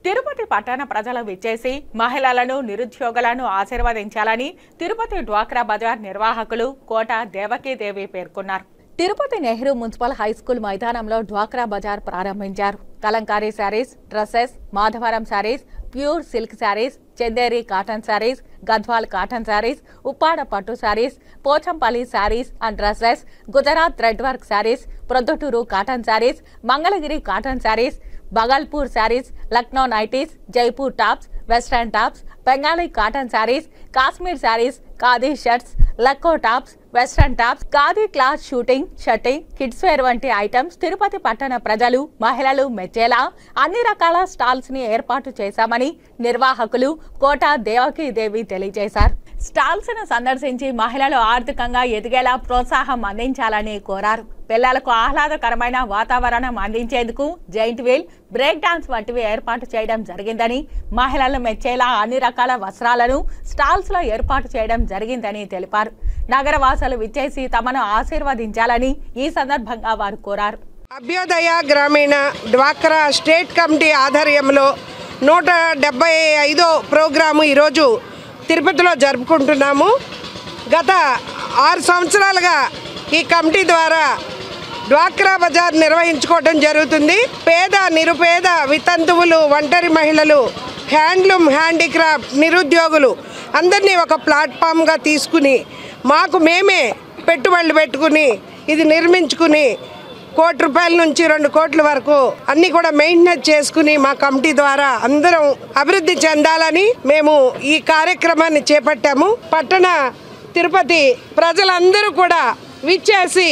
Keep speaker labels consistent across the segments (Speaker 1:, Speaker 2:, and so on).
Speaker 1: తిరుపతి పట్టణ ప్రజలు విచ్చేసి మహిళలను నిరుద్యోగులను ఆశీర్వదించాలని తిరుపతి డ్వాక్రా బజార్ నిర్వాహకులు కోట దేవకీదేవి పేర్కొన్నారు. తిరుపతి నెహ్రూ మున్సిపల్ హైస్కూల్ మైదానంలో డ్వాక్రా బజార్ ప్రారంభించారు. Kalamkari saris, dresses, Madhavaram saris, pure silk saris, Chanderi cotton saris, Gadwal cotton saris, Uppada pattu saris, Pochampally saris and dresses, Gujarat thread work saris, Proddatur cotton saris, Mangalagiri cotton saris, Bhagalpur saris, Lucknow nighties, Jaipur tops, western tops, Bengali cotton saris, Kashmir saris, khadi shirts, Lucknow tops, western tops, khadi cloth suiting, shirting, kids wear వంటి ఐటమ్స్ తిరుపతి పట్టణ ప్రజలు, మహిళలు మెచ్చేలా అన్ని రకాల స్టాల్స్ ని ఏర్పాటు చేశామని నిర్వాహకులు కోట దేవకీదేవి తెలియజేశారు. స్టాల్స్ ను సందర్శించి మహిళలు ఆర్థికంగా ఎదిగేలా ప్రోత్సాహం అందించాలని కోరారు. పిల్లలకు ఆహ్లాదకరమైన వాతావరణం అందించేందుకు జైంట్ వీల్, బ్రేక్ డాన్స్ వంటివి ఏర్పాటు చేయడం జరిగిందని, మహిళలు మెచ్చేలా అన్ని రకాల వస్త్రాలను స్టాల్స్ లో ఏర్పాటు చేయడం జరిగిందని తెలిపారు. నగరవాసులు విచ్చేసి తమను ఆశీర్వదించాలని ఈ సందర్భంగా వారు కోరారు.
Speaker 2: అభ్యుదయ గ్రామీణ డ్వాక్రా స్టేట్ కమిటీ ఆధ్వర్యంలో 175వ ప్రోగ్రాము ఈరోజు తిరుపతిలో జరుపుకుంటున్నాము. గత 6 సంవత్సరాలుగా ఈ కమిటీ ద్వారా డ్వాక్రా బజార్ నిర్వహించుకోవడం జరుగుతుంది. పేద, నిరుపేద, వితంతువులు, ఒంటరి మహిళలు, హ్యాండ్లూమ్, హ్యాండీక్రాఫ్ట్, నిరుద్యోగులు అందరినీ ఒక ప్లాట్ఫామ్గా తీసుకుని మాకు మేమే పెట్టుబడులు పెట్టుకుని ఇది నిర్మించుకుని ₹1 నుంచి 2 కోట్ల వరకు అన్ని కూడా మెయింటెనెన్స్ చేసుకుని మా కమిటీ ద్వారా అందరం అభివృద్ధి చెందాలని మేము ఈ కార్యక్రమాన్ని చేపట్టాము. పట్టణ తిరుపతి ప్రజలందరూ కూడా విచ్చేసి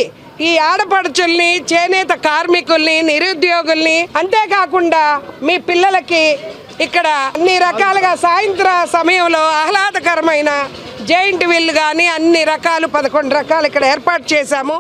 Speaker 2: ఈ ఆడపడుచుల్ని, చేనేత కార్మికుల్ని, నిరుద్యోగుల్ని, అంతేకాకుండా మీ పిల్లలకి ఇక్కడ అన్ని రకాలుగా సాయంత్ర సమయంలో ఆహ్లాదకరమైన జైంట్ వీల్ కానీ అన్ని రకాలు 11 రకాలు ఇక్కడ ఏర్పాటు చేశాము.